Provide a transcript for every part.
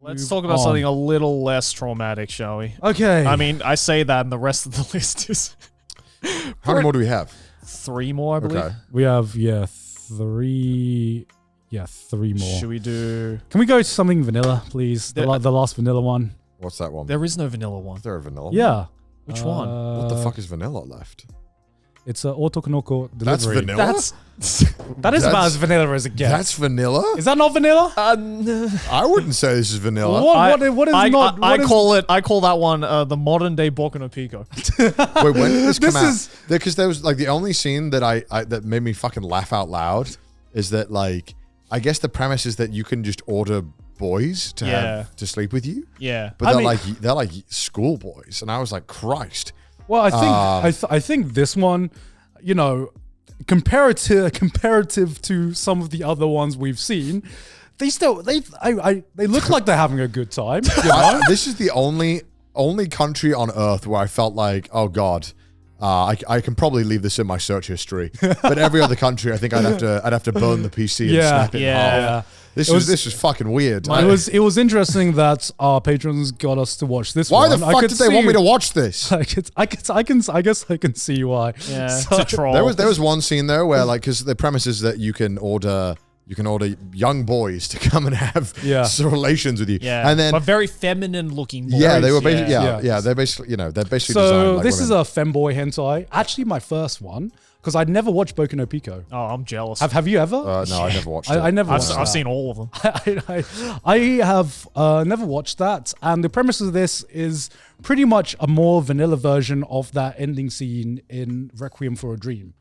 Let's talk about something a little less traumatic, shall we? Okay. I mean, I say that, and the rest of the list is. How many more do we have? 3 more, I believe. Okay. We have 3. Yeah, 3 more. Should we do? Can we go to something vanilla, please? The last vanilla one. What's that one? There is no vanilla one. Is there a vanilla one? Yeah. Which one? What the fuck is vanilla left? It's a Otokono delivery. That's vanilla? That is about as vanilla as it gets. That's vanilla? Is that not vanilla? I wouldn't say this is vanilla. What is not? I call that one the modern day Boku no Pico. Wait, when did this come out? Because there was like the only scene that I that made me fucking laugh out loud is that like I guess the premise is that you can just order boys to have to sleep with you. Yeah, but they're like school boys, and I was like, Christ. Well, I think this one, you know, comparative to some of the other ones we've seen, they look like they're having a good time. You know? This is the only country on earth where I felt like, oh God, I can probably leave this in my search history. But every other country, I think I'd have to burn the PC and snap it in half. This was fucking weird. It was interesting that our patrons got us to watch this. Why the fuck did they want me to watch this? I guess I can see why. Yeah, so, to troll. There was one scene there where like because the premise is that you can order young boys to come and have relations with you. Yeah, and then but very feminine looking boys. Yeah, they were basically they're basically they're so designed like this women. is a femboy hentai. Actually, my first one. Because I'd never watched Boku no Pico. Oh, I'm jealous. Have you ever? No, I never watched it. I never. I've seen all of them. I have never watched that, and the premise of this is pretty much a more vanilla version of that ending scene in Requiem for a Dream.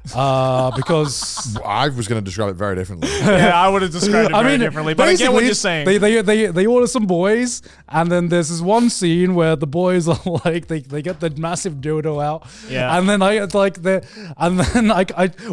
Because I was going to describe it very differently. Yeah, I would have described it very differently, but I get what you're saying. They order some boys, and then there's this one scene where the boys are like they get the massive dildo out, and then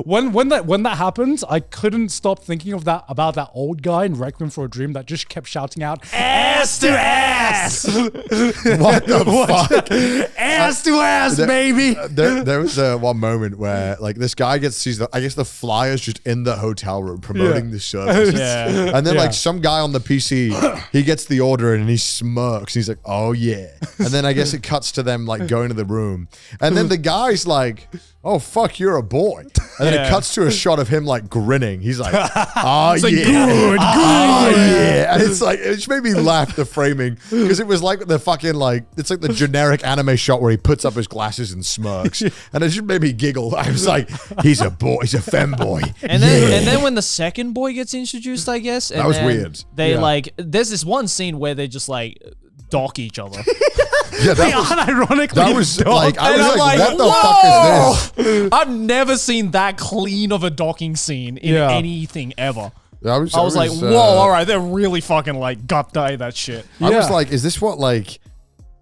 when that happens, I couldn't stop thinking of about that old guy in Requiem for a Dream that just kept shouting out ass to ass. What the fuck? Ass to ass, baby. There was one moment where like this guy sees the flyers just in the hotel room promoting the services. And then like some guy on the PC, he gets the order and he smirks. He's like, oh yeah. And then I guess it cuts to them like going to the room. And then the guy's like, oh fuck, you're a boy. And then it cuts to a shot of him like grinning. He's like, oh yeah. Good, yeah. And it's like, it just made me laugh, the framing. Because it was like the fucking like, it's like the generic anime shot where he puts up his glasses and smirks. And it just made me giggle. I was like, he's a boy, he's a femboy. And then when the second boy gets introduced, I guess. And that was weird. They like, there's this one scene where they just like dock each other. Yeah, that was unironically. That was like, I was like, what the whoa! fuck is this? I've never seen that clean of a docking scene in anything ever. I was like, whoa, all right, they're really fucking like gut dye that shit. I was like, is this what like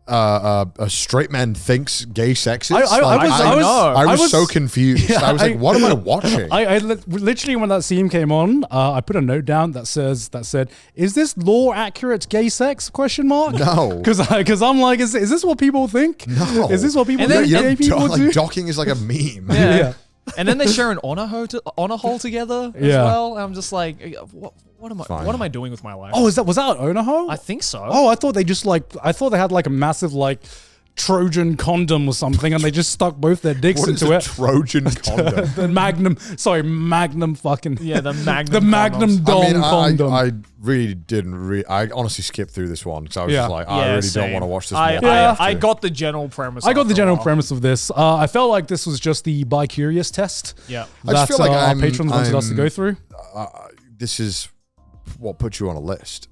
a straight man thinks gay sex is? I was so confused. I was like, what am I watching? I literally, when that scene came on, I put a note down that said, "Is this law accurate gay sex?" No, because I'm like, is this what people think? No, is this what people think gay people do? Docking is like a meme. Yeah. And then they share an honor hole together as well. And I'm just like, what am I doing with my life? Oh, was that an honor hole? I think so. Oh, I thought they had like a massive like Trojan condom or something, and they just stuck both their dicks into it. Trojan condom. The Magnum fucking the Magnum dong condom. I really didn't. I honestly skipped through this one because I was just like, I really don't want to watch this. I got the general premise. I got the general premise of this. I felt like this was just the bi-curious test. Yeah, I just feel like our patrons wanted us to go through. This is what put you on a list.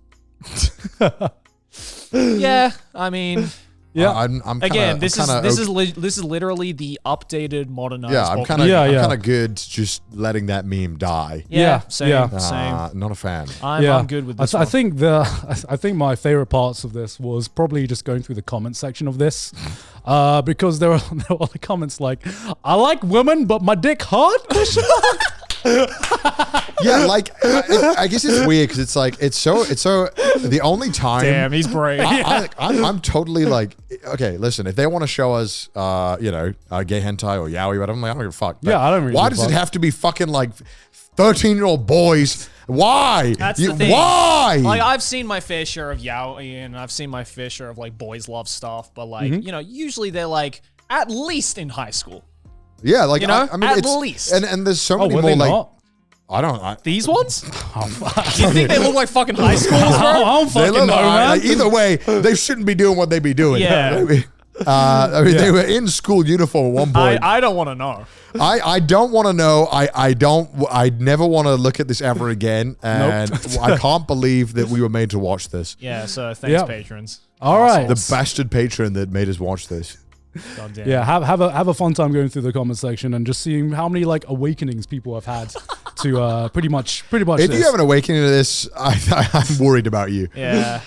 Yeah, I mean. Yeah, I'm again. This is literally the updated modernized. Yeah, I'm kind of good just letting that meme die. Yeah, same. Not a fan. I'm good with this. I think my favorite parts of this was probably just going through the comment section of this, because there were the comments like, "I like women, but my dick hard?" Yeah, like I guess it's weird because it's like it's so the only time. Damn, he's brave. I'm totally like, okay, listen, if they want to show us gay hentai or yaoi, but I'm like, I don't give a fuck. Yeah, I don't really. Why does it have to be fucking like 13-year-old boys. Why? That's the thing. Why? Like, I've seen my fair share of yaoi, and I've seen my fair share of like boys love stuff, but like, usually they're like at least in high school. Yeah, like I mean, at least. And there's so many more like. Not? I don't. These ones? You think they look like fucking high schools, bro? I don't fucking know, man. Like, either way, they shouldn't be doing what they be doing. Yeah. I mean, they were in school uniform at one point. I don't want to know. I don't want to know. I never want to look at this ever again. And I can't believe that we were made to watch this. Yeah, so thanks, patrons. All right. The bastard patron that made us watch this. God damn. Yeah, have a fun time going through the comment section and just seeing how many like awakenings people have had to pretty much. If you have an awakening to this, I'm worried about you. Yeah.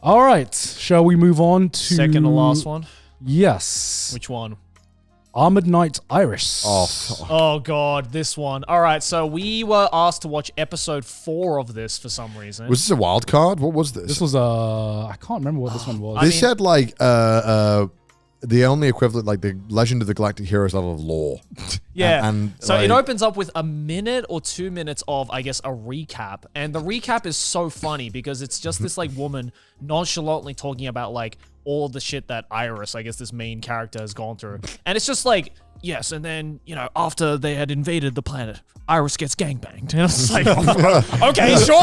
All right, shall we move on to Second to last one? Yes. Which one? Armored Knight Iris. Oh god, this one. All right, so we were asked to watch episode 4 of this for some reason. Was this a wild card? What was this? This was I can't remember what this one was. This had like the only equivalent, like the Legend of the Galactic Heroes level of lore. Yeah. And so like, it opens up with a minute or 2 minutes of, I guess, a recap. And the recap is so funny because it's just this like woman nonchalantly talking about like all the shit that Iris, I guess this main character, has gone through. And it's just like, yes, and then, after they had invaded the planet, Iris gets gangbanged. And it's like, okay, sure.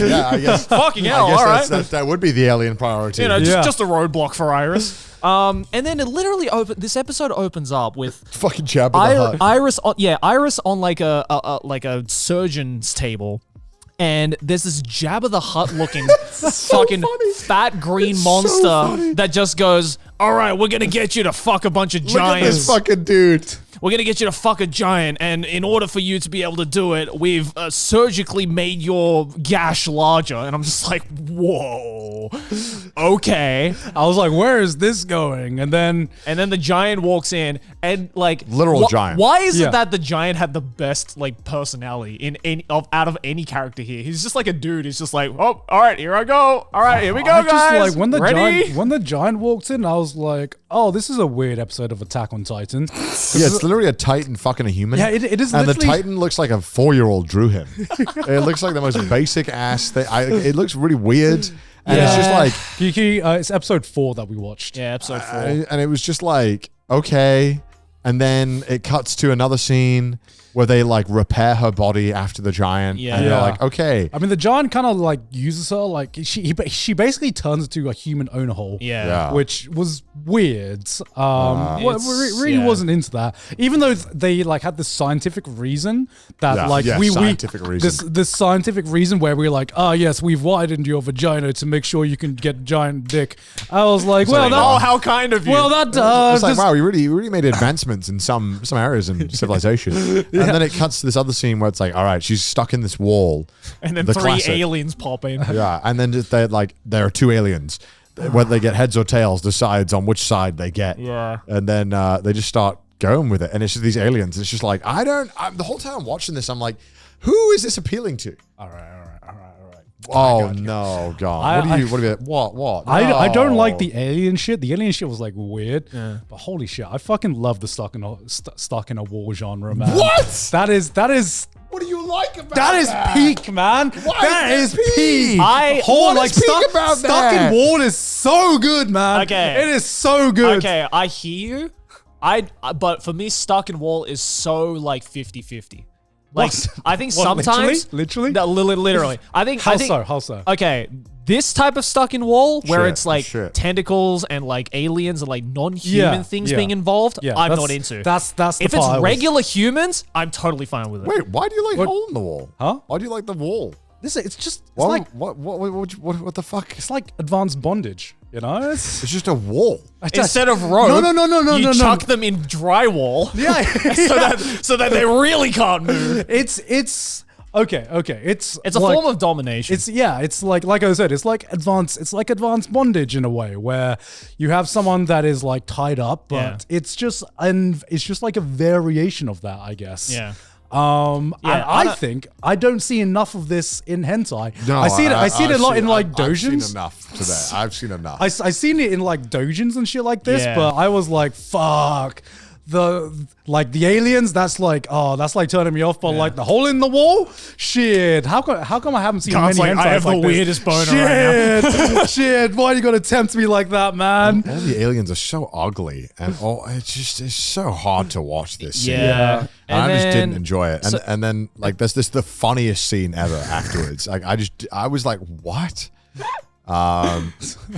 yeah, I guess. Fucking hell, all right. That would be the alien priority. Just a roadblock for Iris. And then it literally this episode opens up with fucking Jabba the Hutt. Iris on like a surgeon's table. And there's this Jabba the Hutt looking fucking fat green monster that just goes, all right, we're going to get you to fuck a bunch of giants. Look at this fucking dude. We're going to get you to fuck a giant, and in order for you to be able to do it, we've surgically made your gash larger. And I'm just like, whoa, okay. I was like, where is this going? And then the giant walks in, and like literal giant. Why is it that the giant had the best like personality out of any character here? He's just like a dude. He's just like, oh, all right, here I go. All right, here we go, guys. Like when Ready? when the giant walked in, I was like, oh, this is a weird episode of Attack on Titan. Yeah, it's literally a Titan fucking a human. Yeah, it is. And the Titan looks like a 4-year-old drew him. It looks like the most basic ass thing. It looks really weird. And it's just like... Kiki, it's episode 4 that we watched. Yeah, episode 4. And it was just like, okay. And then it cuts to another scene where they like repair her body after the giant. Yeah. And they're like, okay. I mean, the giant kind of like uses her, like she basically turns into a human owner hole. Yeah. Which was weird. Really wasn't into that. Even though they like had this scientific reason that this scientific reason where we're like, yes, we've widened your vagina to make sure you can get giant dick. I was like, how kind of you. Well, that it's like, wow, we really made advancements in some areas in civilization. And then it cuts to this other scene where it's like, all right, she's stuck in this wall. And then 3 aliens pop in. Yeah, and then there are 2 aliens. Whether they get heads or tails decides on which side they get. Yeah. And then they just start going with it. And it's just these aliens. It's just like, the whole time I'm watching this, I'm like, who is this appealing to? All right. Oh no, God! What? I don't like the alien shit. The alien shit was like weird, but holy shit, I fucking love the stuck in a wall genre, man. What? That is. What do you like about that? Is peak, man. That is peak. Stuck in wall is so good, man. Okay, it is so good. Okay, I hear you. But for me, stuck in wall is so like 50-50. Like, I think sometimes... Literally? No, literally. How so? Okay, this type of stuck in wall, where it's like tentacles and like aliens and like non-human things being involved, I'm not into. That's if it's regular humans, I'm totally fine with it. Wait, why do you like hole in the wall? Huh? Why do you like the wall? It's just... It's like... What the fuck? It's like advanced bondage. You know, it's just a wall. Instead of rope, no, you chuck them in drywall. Yeah, so that they really can't move. It's okay. It's a form of domination. It's like I said, it's like advanced bondage in a way where you have someone that is like tied up, but it's just like a variation of that, I guess. Yeah. And I think I don't see enough of this in hentai. No, I see it a lot in like doujins. I've seen enough today. I've seen enough. I seen it in like doujins and shit like this, but I was like, fuck. the aliens, that's like turning me off. But like the hole in the wall, shit. How come I haven't seen many hentais I have the weirdest boner right now. Shit, why you gotta tempt me like that, man? All the aliens are so ugly, and it's so hard to watch this scene. Yeah. And I just didn't enjoy it. And then like there's the funniest scene ever afterwards. Like I was like, what? I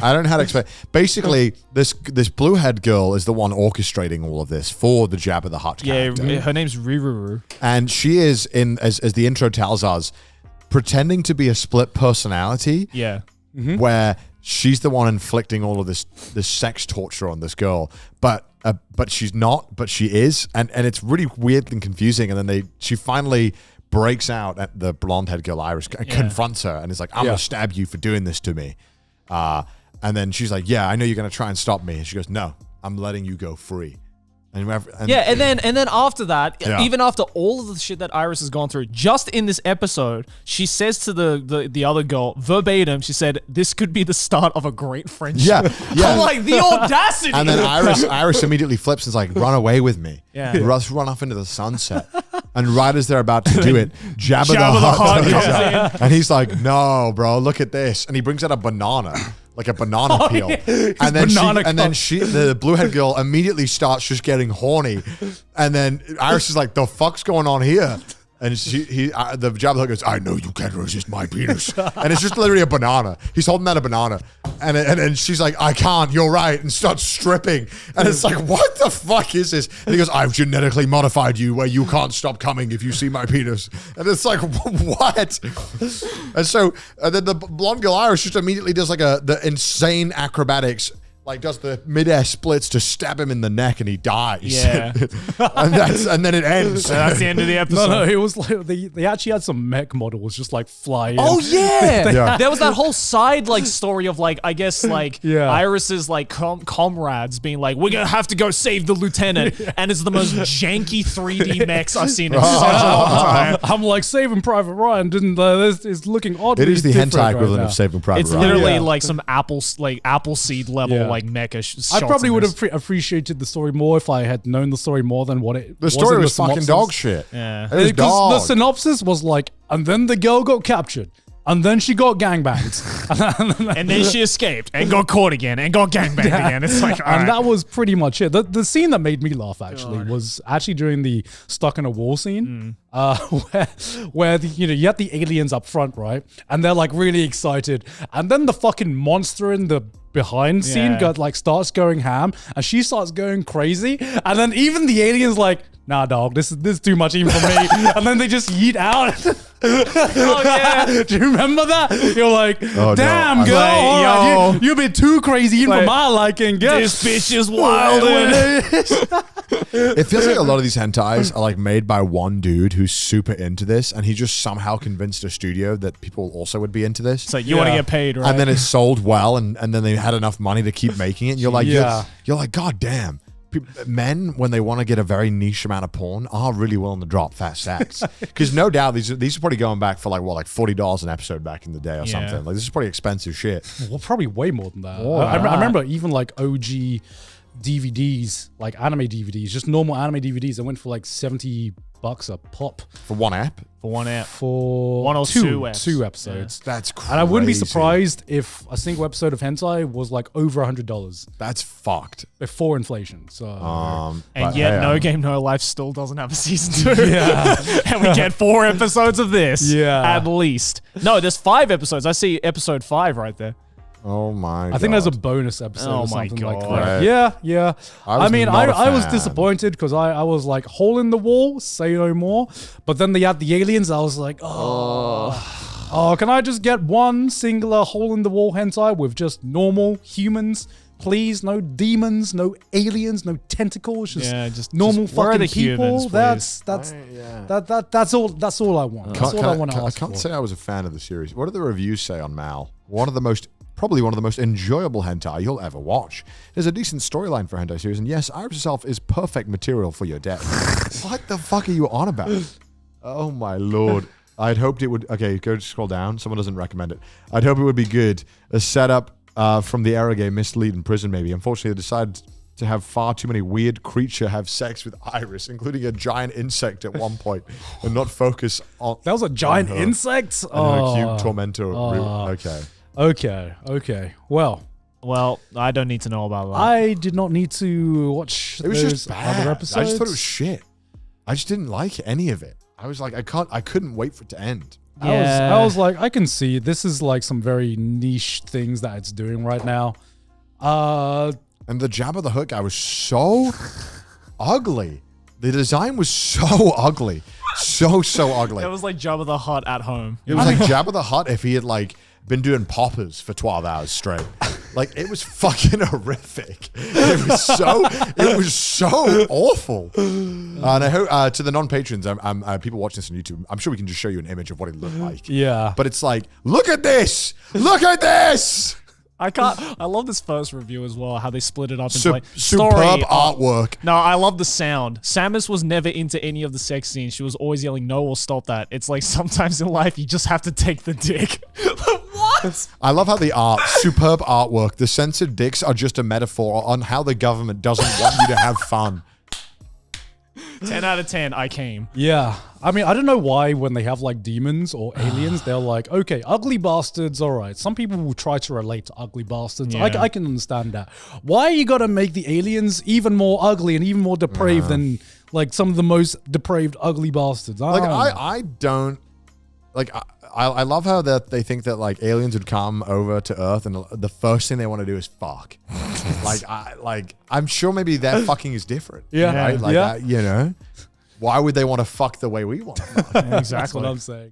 don't know how to explain. Basically, this blue-haired girl is the one orchestrating all of this for the Jabba the Hutt character. Yeah, her name's Ruru. And she is as the intro tells us, pretending to be a split personality. Yeah. Where she's the one inflicting all of this sex torture on this girl, but she's not, but she is, and it's really weird and confusing. And then she finally breaks out at the blonde-haired girl Iris, confronts her, and is like, "I'm gonna stab you for doing this to me." And then she's like, "Yeah, I know you're gonna try and stop me." And she goes, "No, I'm letting you go free." And then after that, even after all of the shit that Iris has gone through, just in this episode, she says to the other girl verbatim, she said, "This could be the start of a great friendship." Yeah. I'm like, the audacity. And then Iris immediately flips and is like, "Run away with me." Yeah. Run off into the sunset. And right as they're about to do it, Jabba the Hutt comes out. And he's like, "No, bro, look at this." And he brings out a banana. Like a banana peel. Yeah. And then the blue-haired girl immediately starts just getting horny. And then Iris is like, "The fuck's going on here?" And the Jabba the Hutt goes, "I know you can't resist my penis." And it's just literally a banana. He's holding out a banana. And she's like, "I can't, you're right," and starts stripping. And it's like, what the fuck is this? And he goes, "I've genetically modified you where you can't stop coming if you see my penis." And it's like, what? And then the blonde girl Iris just immediately does like the insane acrobatics, like does the mid-air splits to stab him in the neck, and he dies. Yeah. and then it ends. So that's the end of the episode. No, it was like they actually had some mech models just like flying. Oh yeah. There was that whole side like story of like, I guess like Iris's like comrades being like, "We're gonna have to go save the lieutenant," and it's the most janky 3D mechs I've seen in such a long time. I'm like, Saving Private Ryan didn't. This is looking oddly. It is the hentai equivalent right of Saving Private It's Ryan. literally like some Appleseed level like mecha. I probably would have appreciated the story more if I had known the story more than what it was. The story in was the fucking synopsis. dog shit. Yeah. It was Because the dog. synopsis was like, and then the girl got captured. And then she got gangbanged. And then she escaped and got caught again and got gangbanged again. It's like, and that was pretty much it. The scene that made me laugh actually was actually during the stuck in a wall scene, where you had the aliens up front, right? And they're like really excited, and then the fucking monster in the behind scene starts going ham, and she starts going crazy, and then even the aliens like, "Nah, dog, this is too much even for me," and then they just yeet out. Oh yeah. Do you remember that? You're like, "Oh, damn, no. girl, Like, all right, you've been too crazy even for my liking. Girl. This bitch is wild. It feels like a lot of these hentais are like made by one dude who's super into this, and he just somehow convinced a studio that people also would be into this. So you want to get paid, right? And then it sold well, and then they had enough money to keep making it. And you're like, you're like, God damn. Men, when they want to get a very niche amount of porn, are really willing to drop fat stacks. Because no doubt these are probably going back for like $40 an episode back in the day or something. Like this is pretty expensive shit. Well, probably way more than that. I remember even like OG DVDs, like anime DVDs, just normal anime DVDs, they went for like $70 a pop. For one app? For one app. For one or two episodes. Yeah. That's crazy. And I wouldn't be surprised if a single episode of hentai was like over $100. That's fucked. Before inflation. So and yet No Game No Life still doesn't have a season 2. And we get 4 episodes of this. At least. No, there's 5 episodes. I see episode 5 right there. Oh my God. I think there's a bonus episode or something like that. Right. Yeah. I mean, I was disappointed because I was like, hole in the wall, say no more. But then they had the aliens. I was like, oh, can I just get one singular hole in the wall hentai with just normal humans? Please, no demons, no aliens, no tentacles, just normal fucking people. Humans, that's all I want. That's all I want to ask for. I can't say I was a fan of the series. What do the reviews say on Mal? Probably one of the most enjoyable hentai you'll ever watch. There's a decent storyline for a hentai series, and yes, Iris herself is perfect material for your deck. What the fuck are you on about? Oh my lord. I'd hoped it would... Okay, go scroll down. Someone doesn't recommend it. I'd hope it would be good. A setup from the era game Mislead in Prison, maybe. Unfortunately, they decided to have far too many weird creature have sex with Iris, including a giant insect at one point, and not focus on. That was a giant insect? And her cute tormentor. Okay. Well, I don't need to know about that. I did not need to watch it was those just bad. other episodes. I just thought it was shit. I just didn't like any of it. I was like, I couldn't wait for it to end. Yeah. I was like, I can see this is like some very niche things that it's doing right now. And the Jabba the Hutt guy was so ugly. The design was so ugly. So ugly. It was like Jabba the Hutt at home. It was like Jabba the Hutt if he had like been doing poppers for 12 hours straight. Like, it was fucking horrific. It was so awful. And I hope to the non-patrons, people watching this on YouTube, I'm sure we can just show you an image of what it looked like. Yeah. But it's like, look at this! Look at this! I love this first review as well, how they split it up into like superb artwork. No, I love the sound. Samus was never into any of the sex scenes. She was always yelling, no, or stop that. It's like sometimes in life, you just have to take the dick. What? I love how the superb artwork, the censored dicks are just a metaphor on how the government doesn't want you to have fun. 10 out of 10, I came. Yeah. I mean, I don't know why when they have like demons or aliens, they're like, okay, ugly bastards, all right. Some people will try to relate to ugly bastards. Yeah. I can understand that. Why you gotta make the aliens even more ugly and even more depraved than like some of the most depraved ugly bastards? I don't like I love how that they think that like aliens would come over to Earth and the first thing they want to do is fuck. I'm sure maybe their fucking is different. Yeah. Right? Like, you know, why would they want to fuck the way we want to fuck? Exactly. That's what I'm saying.